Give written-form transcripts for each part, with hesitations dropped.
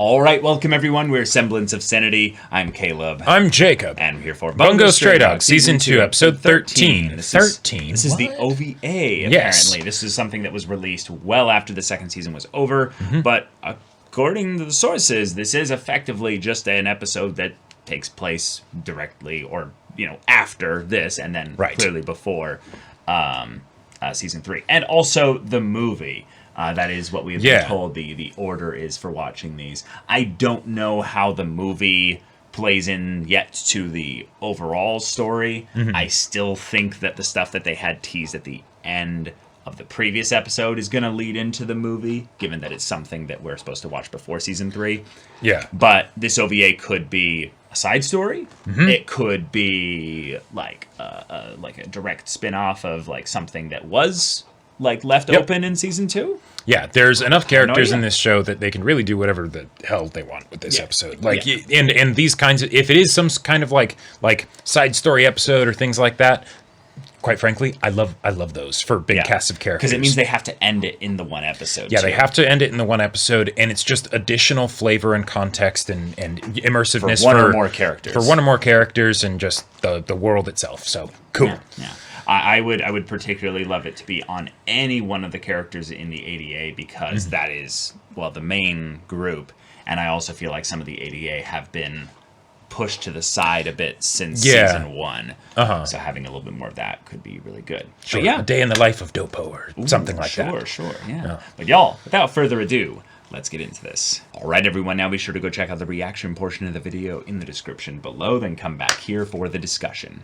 All right, welcome everyone. We're Semblance of Sanity. I'm Caleb. I'm Jacob. And we're here for Bungou Stray Dogs, Season 2, Episode 13. This 13? This is the OVA, apparently. Yes. This is something that was released well after the second season was over, but according to the sources, this is effectively just an episode that takes place directly or, after this, and then clearly before Season 3. And also the movie. That is what we have been told the order is for watching these. I don't know how the movie plays in yet to the overall story. I still think that the stuff that they had teased at the end of the previous episode is going to lead into the movie, given that it's something that we're supposed to watch before Season 3. Yeah. But this OVA could be a side story. It could be like a direct spin-off of like something that was left open in Season 2. Yeah, there's enough characters in this show that they can really do whatever the hell they want with this episode. And these kinds of, if it is some kind of like side story episode or things like that, quite frankly, I love those for big casts of characters. Because it means they have to end it in the one episode. Yeah, they have to end it in the one episode, and it's just additional flavor and context and immersiveness for one or more characters. For one or more characters and just the world itself. So cool. Yeah. I would particularly love it to be on any one of the characters in the ADA because that is, the main group. And I also feel like some of the ADA have been pushed to the side a bit since Season 1. So having a little bit more of that could be really good. Sure. A day in the life of Doppo or something like that. Sure, yeah. But y'all, without further ado, let's get into this. All right, everyone, now be sure to go check out the reaction portion of the video in the description below, then come back here for the discussion.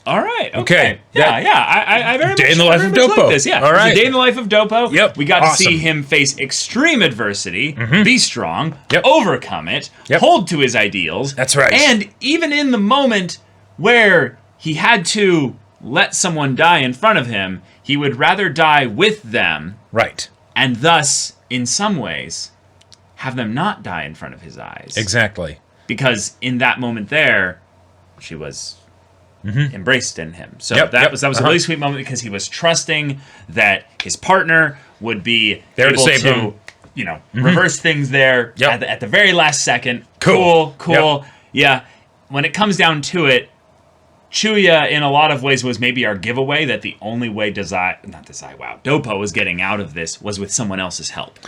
All right. Okay. I very much Day in the life of Doppo. like this. Yeah. All right. Day in the life of Doppo. Yep. We got to see him face extreme adversity, be strong, overcome it, hold to his ideals. That's right. And even in the moment where he had to let someone die in front of him, he would rather die with them. Right. And thus, in some ways, have them not die in front of his eyes. Exactly. Because in that moment there, she was embraced in him. So that was a really sweet moment because he was trusting that his partner would be there able to save him. Reverse things there at the very last second. Cool. Yeah. When it comes down to it, Chuya, in a lot of ways, was maybe our giveaway that the only way Doppo was getting out of this was with someone else's help.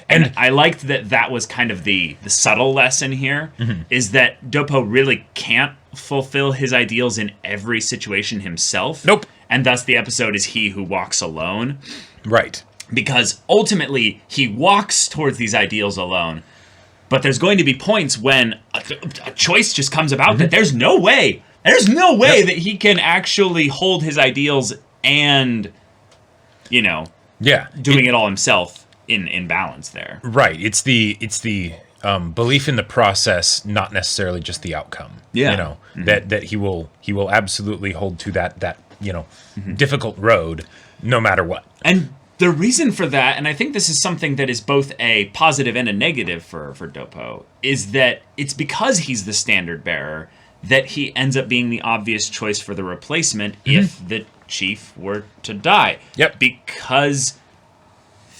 And I liked that was kind of the subtle lesson here, is that Doppo really can't fulfill his ideals in every situation himself. Nope. And thus the episode is he who walks alone. Right. Because ultimately, he walks towards these ideals alone, but there's going to be points when a choice just comes about that there's no way that he can actually hold his ideals and, doing it all himself in balance there. Right. It's the belief in the process, not necessarily just the outcome. Yeah. That he will absolutely hold to that difficult road no matter what. And the reason for that, and I think this is something that is both a positive and a negative for Doppo, is that it's because he's the standard bearer that he ends up being the obvious choice for the replacement if the chief were to die. Yep. Because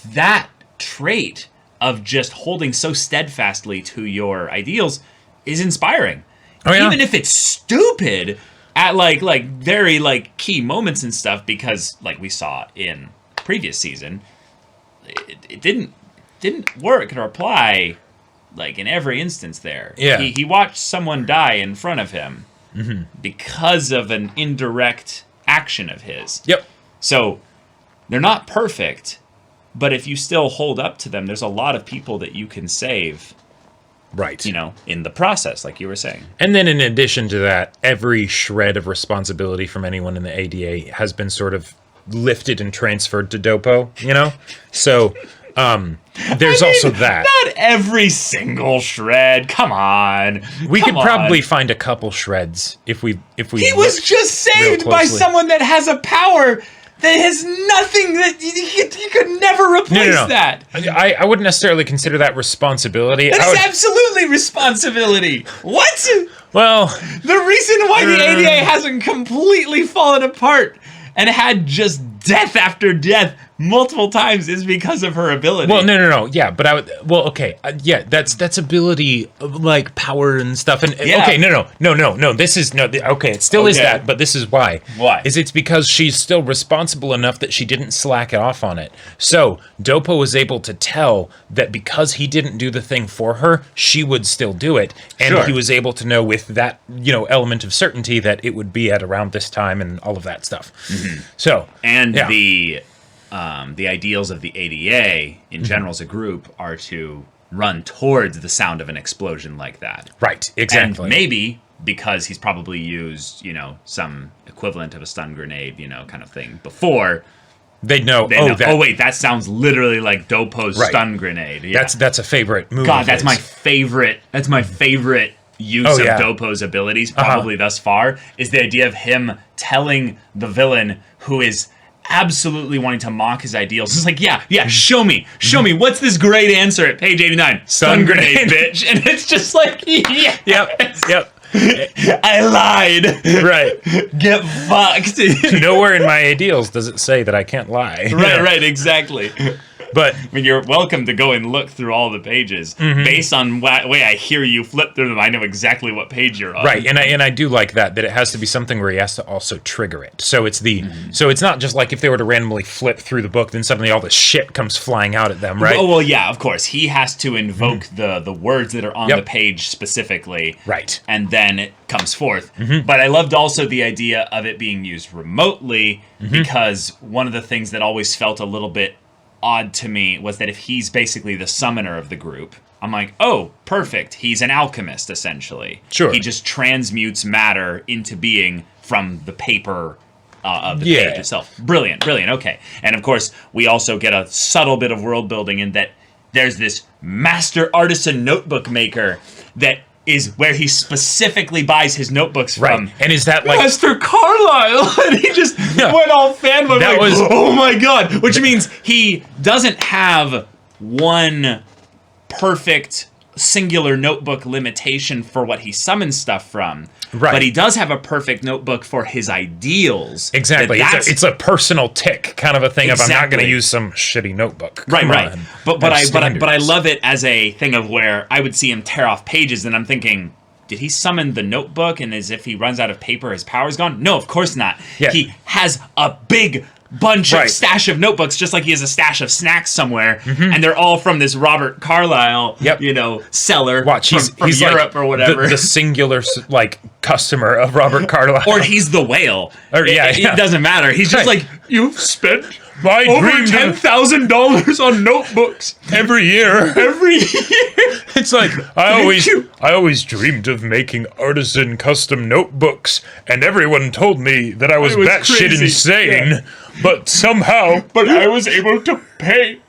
that trait of just holding so steadfastly to your ideals is inspiring. Oh, yeah. Even if it's stupid at very key moments and stuff, because like we saw in previous season, it didn't work or apply in every instance there. Yeah. He watched someone die in front of him because of an indirect action of his. Yep. So they're not perfect, but if you still hold up to them, there's a lot of people that you can save. Right. In the process, like you were saying. And then in addition to that, every shred of responsibility from anyone in the ADA has been sort of lifted and transferred to Doppo, So there's also that. Not every single shred. Come on. We could probably find a couple shreds if we He was just saved by someone that has a power that has nothing that you could never replace that. I wouldn't necessarily consider that responsibility. That is absolutely responsibility. What? Well, the reason why the ADA hasn't completely fallen apart and had just death after death multiple times is because of her ability. Well, no. Yeah, but I would. Well, okay. Yeah, that's ability, like power and stuff. And Yeah. okay, no. This is okay. It still is Okay. that, but this is why. Why? It's because she's still responsible enough that she didn't slack it off on it. So Doppo was able to tell that because he didn't do the thing for her, she would still do it, and Sure. he was able to know with that element of certainty that it would be at around this time and all of that stuff. So And yeah. the ideals of the ADA in general as a group are to run towards the sound of an explosion like that. Right, exactly. And maybe because he's probably used, some equivalent of a stun grenade, kind of thing before. They'd know. Oh wait, that sounds literally like Doppo's Right. stun grenade. Yeah. That's a favorite move. God, of that's his. my favorite. That's my favorite use Oh, yeah. of Doppo's abilities, probably thus far, is the idea of him telling the villain who is absolutely wanting to mock his ideals. It's like, yeah, show me. What's this great answer at page 89? Stun grenade, bitch. And it's just like, yeah. Yep. I lied. Right. Get fucked. Nowhere in my ideals does it say that I can't lie. Right, exactly. But I mean, you're welcome to go and look through all the pages. Based on the way I hear you flip through them, I know exactly what page you're on. right, and I do like that it has to be something where he has to also trigger it. So it's so it's not just like if they were to randomly flip through the book, then suddenly all the shit comes flying out at them, right? Oh, well, yeah, of course. He has to invoke the words that are on Yep. the page specifically. Right. And then it comes forth. But I loved also the idea of it being used remotely because one of the things that always felt a little bit odd to me was that if he's basically the summoner of the group, I'm like, oh, perfect. He's an alchemist, essentially. Sure. He just transmutes matter into being from the paper of the Yeah. page itself. Brilliant. Okay. And of course, we also get a subtle bit of world building in that there's this master artisan notebook maker that is where he specifically buys his notebooks from. Right. And is that like Master Carlisle? And he just went all fanboy. That Like, was- oh my god. Which means he doesn't have one perfect singular notebook limitation for what he summons stuff from. Right. But he does have a perfect notebook for his ideals. exactly? That's It's a personal tick kind of a thing of I'm not going Exactly. to use some shitty notebook. Right. Come on. But That's I standards. love it as a thing of where I would see him tear off pages, and I'm thinking, did he summon the notebook? And as if he runs out of paper, his power's gone? No, of course not. Yeah. He has a big bunch Right. of stash of notebooks, just like he has a stash of snacks somewhere, and they're all from this Robert Carlyle, Yep. seller Watch, from he's Europe like or whatever. the singular like customer of Robert Carlyle. or he's the whale. Or, yeah. It doesn't matter. He's just Right. like, you've spent My over dream to- $10,000 on notebooks every year. every year. It's like I you. always dreamed of making artisan custom notebooks, and everyone told me that I was was batshit crazy. insane. But somehow, But I was able to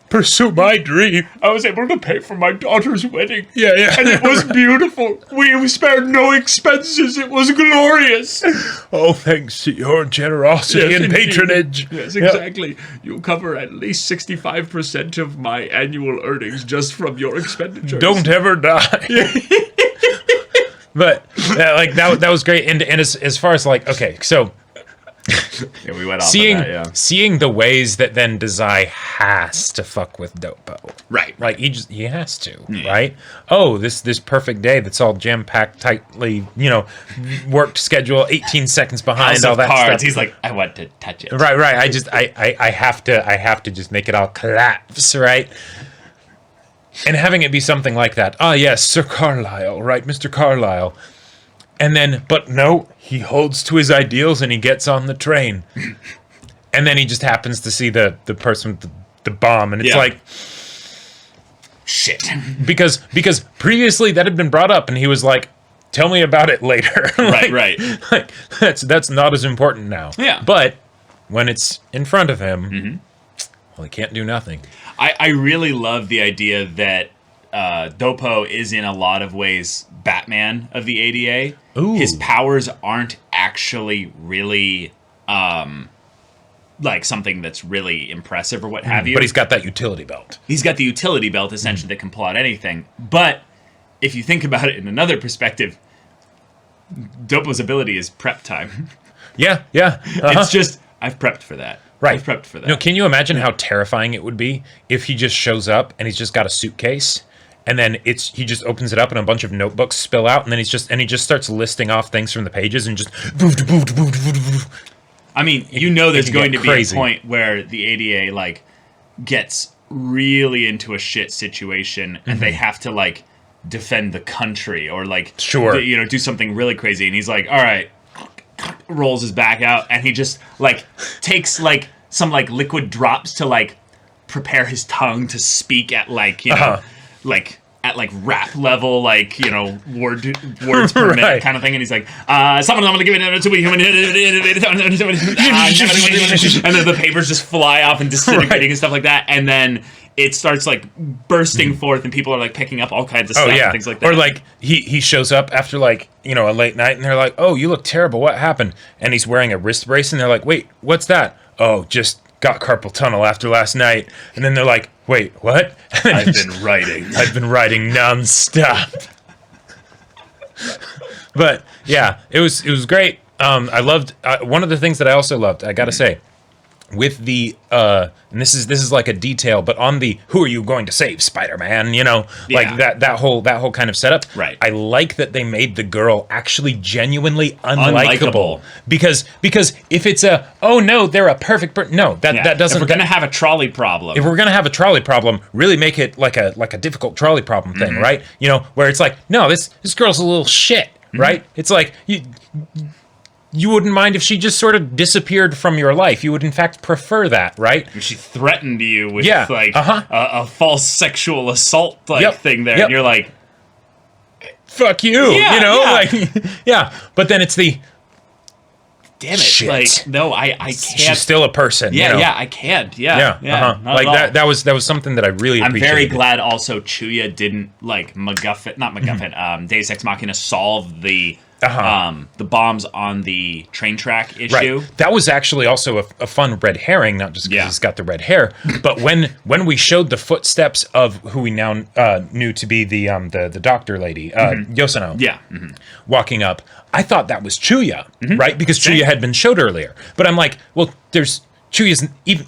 pursue my dream. I was able to pay for my daughter's wedding. Yeah. And it was beautiful. We spared no expenses. It was glorious. Oh, thanks to your generosity Yes, and indeed. patronage. Yes, Yeah. exactly. You cover at least 65% of my annual earnings just from your expenditures. Don't ever die. But like that was great. And as far as like so. Yeah, we went off Seeing the ways that then Dazai has to fuck with Doppo. Right. Like he has to, right? Oh, this perfect day that's all jam packed tightly, worked schedule, 18 seconds behind, House all of that Cards. stuff. He's like, I want to touch it. Right. I have to just make it all collapse, right? And having it be something like that. Ah, yes, Sir Carlisle, right, Mr. Carlisle. And then, but no, he holds to his ideals and he gets on the train. And then he just happens to see the person with the bomb, and it's Yeah. like Shit. because previously that had been brought up, and he was like, "Tell me about it later." Right. Like, that's not as important now. Yeah. But when it's in front of him, well, he can't do nothing. I really love the idea that Doppo is in a lot of ways Batman of the ADA. Ooh. His powers aren't actually really like something that's really impressive or what have you. But he's got that utility belt. He's got the utility belt essentially that can pull out anything. But if you think about it in another perspective, Doppo's ability is prep time. Yeah. It's just I've prepped for that. Right. I've prepped for that. No, can you imagine how terrifying it would be if he just shows up and he's just got a suitcase, and then he just opens it up and a bunch of notebooks spill out, and then he just starts listing off things from the pages and just. I mean, there's going to be a point where the ADA like gets really into a shit situation, and they have to like defend the country or like do something really crazy, and he's like, all right, rolls his back out, and he just like takes like some like liquid drops to like prepare his tongue to speak at like like at like rap level, like words per minute kind of thing, and he's like, someone I'm gonna give it to me, and then the papers just fly off and disintegrating and stuff like that, and then it starts like bursting forth, and people are like picking up all kinds of stuff and things like that. Or like he shows up after like a late night, and they're like, oh, you look terrible, what happened? And he's wearing a wrist brace, and they're like, wait, what's that? Oh, just got carpal tunnel after last night. And then they're like, wait, what? I've been writing nonstop. But yeah, it was great. I loved one of the things that I also loved, I gotta say, with the and this is like a detail, but on the who are you going to save, Spider-Man, like that whole kind of setup. Right. I like that they made the girl actually genuinely unlikable. Because if it's oh no, they're a perfect no, that doesn't. If we're gonna have a trolley problem, really make it like a difficult trolley problem thing, right? Where it's like, no, this girl's a little shit, right? It's like you wouldn't mind if she just sort of disappeared from your life. You would, in fact, prefer that, right? If she threatened you with, a false sexual assault thing there, and you're like, fuck you, But then it's the... Damn it. Shit. Like, no, I can't... She's still a person, I can't. Like, that was something that I really appreciated. I'm very glad also Chuya didn't, like, Deus Ex Machina solve the bombs on the train track issue. Right. That was actually also a fun red herring, not just because he's got the red hair, but when we showed the footsteps of who we now knew to be the doctor lady, Yosono, walking up, I thought that was Chuya, right? Because Chuya had been showed earlier. But I'm like, well, there's Chuya's even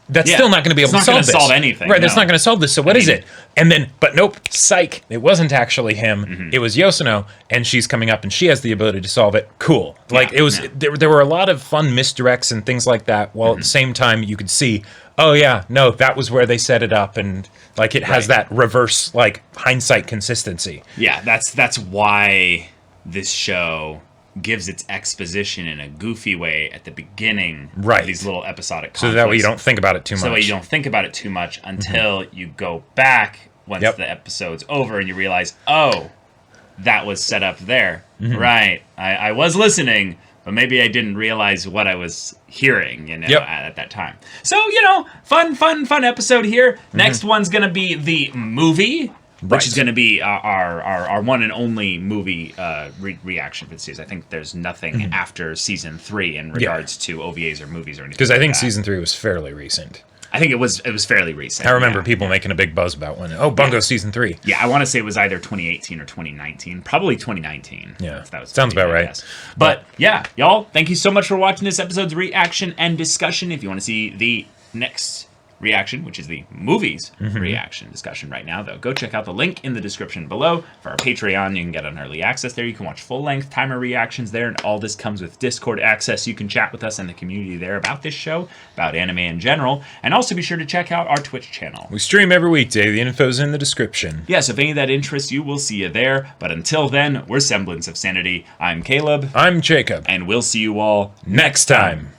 that's still not going to be able to solve this. It's not going to solve anything. Right, that's not going to solve this. So what is it? And then, but nope, psych. It wasn't actually him. It was Yosono, and she's coming up, and she has the ability to solve it. Cool. Like, it was, there were a lot of fun misdirects and things like that, while at the same time you could see, oh yeah, no, that was where they set it up, and like it has that reverse, like, hindsight consistency. Yeah, that's why this show gives its exposition in a goofy way at the beginning of these little episodic conflicts. So that way you don't think about it too much. So that way you don't think about it too much until you go back once the episode's over and you realize, oh, that was set up there. Right. I was listening, but maybe I didn't realize what I was hearing, at that time. So, fun episode here. Next one's going to be the movie. Which is going to be our one and only movie reaction for the series. I think there's nothing after season 3 in regards to OVAs or movies or anything. Because I think season 3 was fairly recent. I think it was fairly recent. I remember people making a big buzz about Bungo season 3. Yeah, I want to say it was either 2018 or 2019. Probably 2019. Yeah, that sounds about right. But yeah, y'all, thank you so much for watching this episode's reaction and discussion. If you want to see the next reaction, which is the movies reaction discussion right now, though, go check out the link in the description below for our Patreon. You can get an early access there. You can watch full-length timer reactions there, and all this comes with Discord access. You can chat with us in the community there about this show, about anime in general, and also be sure to check out our Twitch channel. We stream every weekday. The info's in the description. Yes, if any of that interests you, we'll see you there. But until then, we're Semblance of Sanity. I'm Caleb. I'm Jacob. And we'll see you all next time.